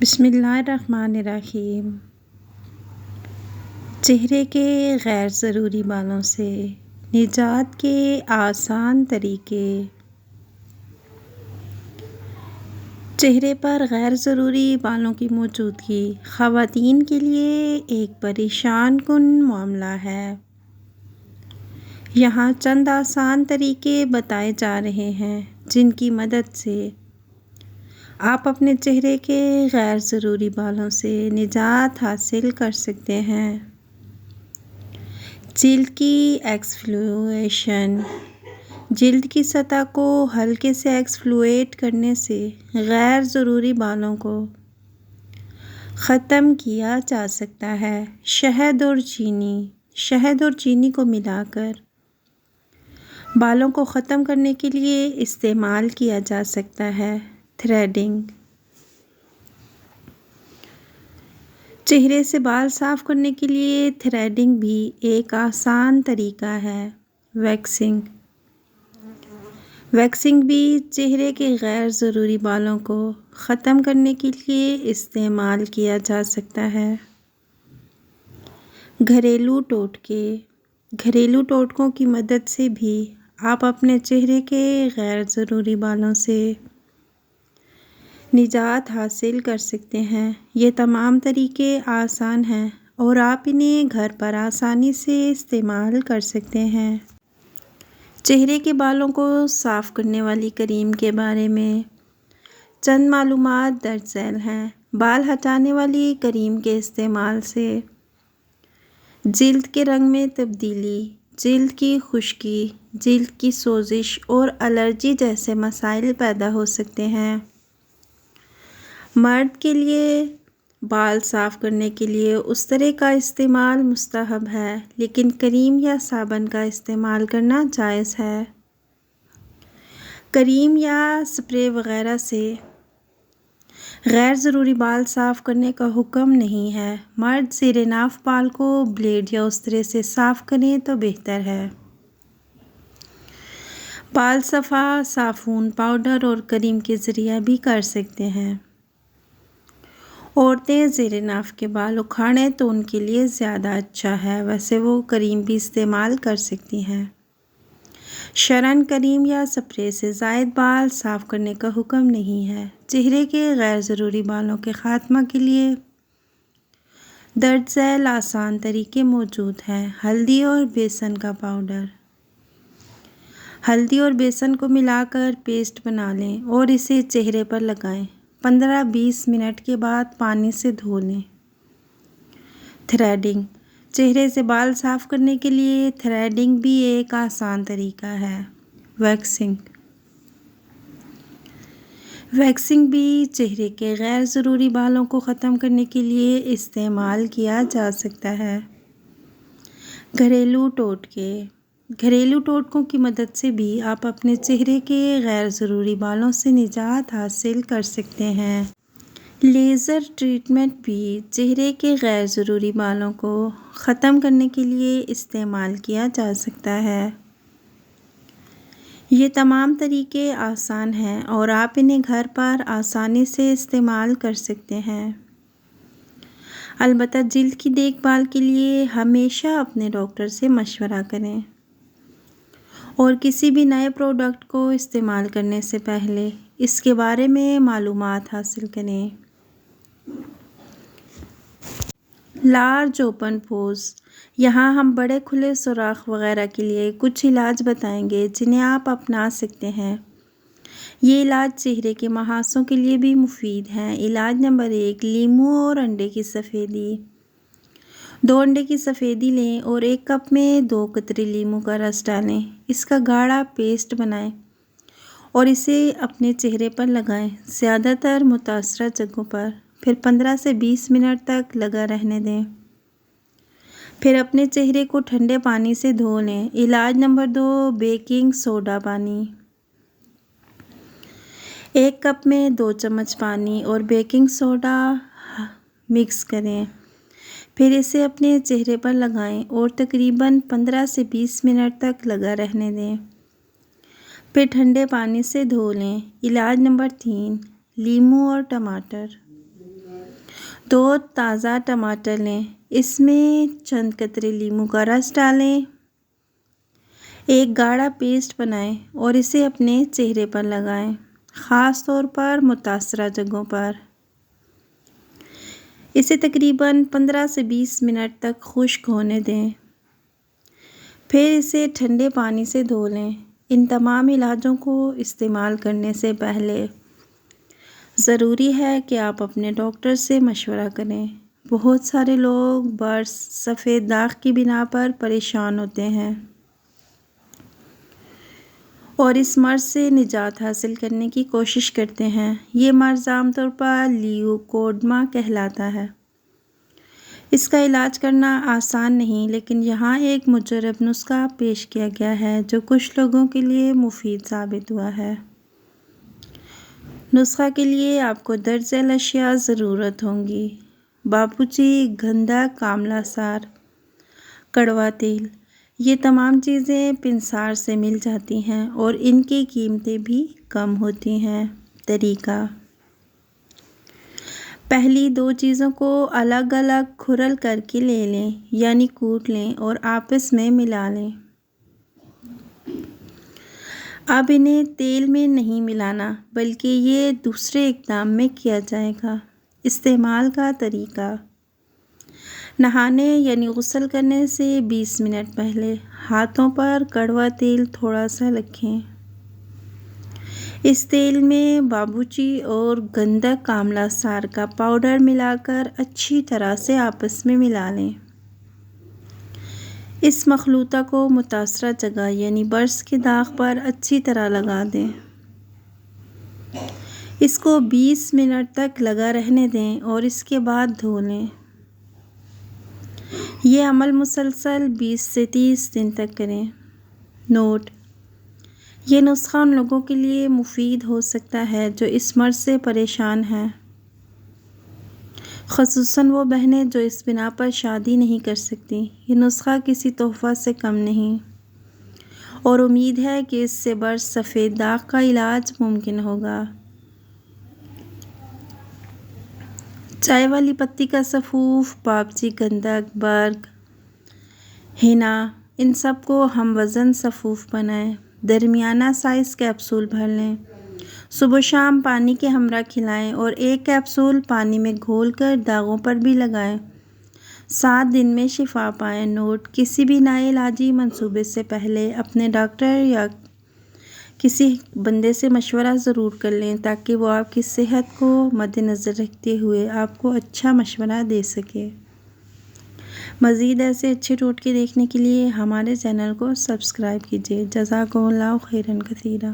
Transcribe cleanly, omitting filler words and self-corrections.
بسم اللہ الرحمن الرحیم۔ چہرے کے غیر ضروری بالوں سے نجات کے آسان طریقے۔ چہرے پر غیر ضروری بالوں کی موجودگی خواتین کے لیے ایک پریشان کن معاملہ ہے۔ یہاں چند آسان طریقے بتائے جا رہے ہیں جن کی مدد سے آپ اپنے چہرے کے غیر ضروری بالوں سے نجات حاصل کر سکتے ہیں۔ جلد کی ایکسفلیویشن۔ جلد کی سطح کو ہلکے سے ایکسفلیویٹ کرنے سے غیر ضروری بالوں کو ختم کیا جا سکتا ہے۔ شہد اور چینی کو ملا کر بالوں کو ختم کرنے کے لیے استعمال کیا جا سکتا ہے۔ تھریڈنگ۔ چہرے سے بال صاف کرنے کے لیے تھریڈنگ بھی ایک آسان طریقہ ہے۔ ویکسنگ بھی چہرے کے غیر ضروری بالوں کو ختم کرنے کے لیے استعمال کیا جا سکتا ہے۔ گھریلو ٹوٹکے۔ گھریلو ٹوٹکوں کی مدد سے بھی آپ اپنے چہرے کے غیر ضروری بالوں سے نجات حاصل کر سکتے ہیں۔ یہ تمام طریقے آسان ہیں اور آپ انہیں گھر پر آسانی سے استعمال کر سکتے ہیں۔ چہرے کے بالوں کو صاف کرنے والی کریم کے بارے میں چند معلومات درج ذیل ہیں۔ بال ہٹانے والی کریم کے استعمال سے جلد کے رنگ میں تبدیلی، جلد کی خشکی، جلد کی سوزش اور الرجی جیسے مسائل پیدا ہو سکتے ہیں۔ مرد کے لیے بال صاف کرنے کے لیے استرے کا استعمال مستحب ہے لیکن کریم یا صابن کا استعمال کرنا جائز ہے۔ کریم یا سپرے وغیرہ سے غیر ضروری بال صاف کرنے کا حکم نہیں ہے۔ مرد زیر ناف بال کو بلیڈ یا استرے سے صاف کریں تو بہتر ہے۔ بال صفا صابن، پاؤڈر اور کریم کے ذریعے بھی کر سکتے ہیں۔ عورتیں زیر ناف کے بال اکھاڑیں تو ان کے لیے زیادہ اچھا ہے، ویسے وہ کریم بھی استعمال کر سکتی ہیں۔ شرعاً کریم یا سپرے سے زائد بال صاف کرنے کا حکم نہیں ہے۔ چہرے کے غیر ضروری بالوں کے خاتمہ کے لیے درج ذیل آسان طریقے موجود ہیں۔ ہلدی اور بیسن کا پاؤڈر۔ ہلدی اور بیسن کو ملا کر پیسٹ بنا لیں اور اسے چہرے پر لگائیں۔ 15-20 منٹ کے بعد پانی سے دھو لیں۔ تھریڈنگ۔ چہرے سے بال صاف کرنے کے لیے تھریڈنگ بھی ایک آسان طریقہ ہے۔ ویکسنگ بھی چہرے کے غیر ضروری بالوں کو ختم کرنے کے لیے استعمال کیا جا سکتا ہے۔ گھریلو ٹوٹکے۔ گھریلو ٹوٹکوں کی مدد سے بھی آپ اپنے چہرے کے غیر ضروری بالوں سے نجات حاصل کر سکتے ہیں۔ لیزر ٹریٹمنٹ بھی چہرے کے غیر ضروری بالوں کو ختم کرنے کے لیے استعمال کیا جا سکتا ہے۔ یہ تمام طریقے آسان ہیں اور آپ انہیں گھر پر آسانی سے استعمال کر سکتے ہیں۔ البتہ جلد کی دیکھ بھال کے لیے ہمیشہ اپنے ڈاکٹر سے مشورہ کریں اور کسی بھی نئے پروڈکٹ کو استعمال کرنے سے پہلے اس کے بارے میں معلومات حاصل کریں۔ Large open pours. یہاں ہم بڑے کھلے سوراخ وغیرہ کے لیے کچھ علاج بتائیں گے جنہیں آپ اپنا سکتے ہیں۔ یہ علاج چہرے کے محاذوں کے لیے بھی مفید ہیں۔ علاج نمبر 1، لیموں اور انڈے کی سفیدی۔ 2 انڈے کی سفیدی لیں اور 1 کپ میں 2 قطرے لیموں کا رس ڈالیں۔ اس کا گاڑھا پیسٹ بنائیں اور اسے اپنے چہرے پر لگائیں، زیادہ تر متاثرہ جگہوں پر، پھر 15 سے 20 منٹ تک لگا رہنے دیں۔ پھر اپنے چہرے کو ٹھنڈے پانی سے دھو لیں۔ علاج نمبر 2، بیکنگ سوڈا پانی۔ 1 کپ میں 2 چمچ پانی اور بیکنگ سوڈا مکس کریں، پھر اسے اپنے چہرے پر لگائیں اور تقریباً 15 سے 20 منٹ تک لگا رہنے دیں۔ پھر ٹھنڈے پانی سے دھو لیں۔ علاج نمبر 3، لیموں اور ٹماٹر۔ 2 تازہ ٹماٹر لیں، اس میں چند قطرے لیموں کا رس ڈالیں، ایک گاڑھا پیسٹ بنائیں اور اسے اپنے چہرے پر لگائیں، خاص طور پر متاثرہ جگہوں پر۔ اسے تقریباً 15 سے 20 منٹ تک خشک ہونے دیں، پھر اسے ٹھنڈے پانی سے دھو لیں۔ ان تمام علاجوں کو استعمال کرنے سے پہلے ضروری ہے کہ آپ اپنے ڈاکٹر سے مشورہ کریں۔ بہت سارے لوگ برس، سفید داغ کی بنا پر پریشان ہوتے ہیں اور اس مرض سے نجات حاصل کرنے کی کوشش کرتے ہیں۔ یہ مرض عام طور پر لیوکوڈرما کہلاتا ہے۔ اس کا علاج کرنا آسان نہیں، لیکن یہاں ایک مجرب نسخہ پیش کیا گیا ہے جو کچھ لوگوں کے لیے مفید ثابت ہوا ہے۔ نسخہ کے لیے آپ کو درج ذیل اشیاء ضرورت ہوں گی: بابوچی، گندھک، آملہ سار، کڑوا تیل۔ یہ تمام چیزیں پنسار سے مل جاتی ہیں اور ان کی قیمتیں بھی کم ہوتی ہیں۔ طریقہ: پہلی 2 چیزوں کو الگ الگ کھرل کر کے لے لیں، یعنی کوٹ لیں اور آپس میں ملا لیں۔ اب انہیں تیل میں نہیں ملانا، بلکہ یہ دوسرے اقدام میں کیا جائے گا۔ استعمال کا طریقہ: نہانے یعنی غسل کرنے سے 20 منٹ پہلے ہاتھوں پر کڑوا تیل تھوڑا سا رکھیں۔ اس تیل میں بابوچی اور گندھک آملہ سار کا پاؤڈر ملا کر اچھی طرح سے آپس میں ملا لیں۔ اس مخلوطہ کو متاثرہ جگہ یعنی برس کے داغ پر اچھی طرح لگا دیں۔ اس کو 20 منٹ تک لگا رہنے دیں اور اس کے بعد دھو لیں۔ یہ عمل مسلسل 20 سے 30 دن تک کریں۔ نوٹ: یہ نسخہ ان لوگوں کے لیے مفید ہو سکتا ہے جو اس مرض سے پریشان ہیں، خصوصاً وہ بہنیں جو اس بنا پر شادی نہیں کر سکتیں۔ یہ نسخہ کسی تحفہ سے کم نہیں، اور امید ہے کہ اس سے برس، سفید داغ کا علاج ممکن ہوگا۔ چائے والی پتی کا سفوف، بابچی، گندھک، برگ، ہینا، ان سب کو ہم وزن سفوف بنائیں۔ درمیانہ سائز کیپسول بھر لیں، صبح و شام پانی کے ہمراہ کھلائیں اور ایک کیپسول پانی میں گھول کر داغوں پر بھی لگائیں۔ 7 دن میں شفا پائیں۔ نوٹ: کسی بھی نئے علاجی منصوبے سے پہلے اپنے ڈاکٹر یا کسی بندے سے مشورہ ضرور کر لیں تاکہ وہ آپ کی صحت کو مدنظر رکھتے ہوئے آپ کو اچھا مشورہ دے سکے۔ مزید ایسے اچھے ٹوٹکے دیکھنے کے لیے ہمارے چینل کو سبسکرائب کیجیے۔ جزاکم اللہ خیرا کثیرا۔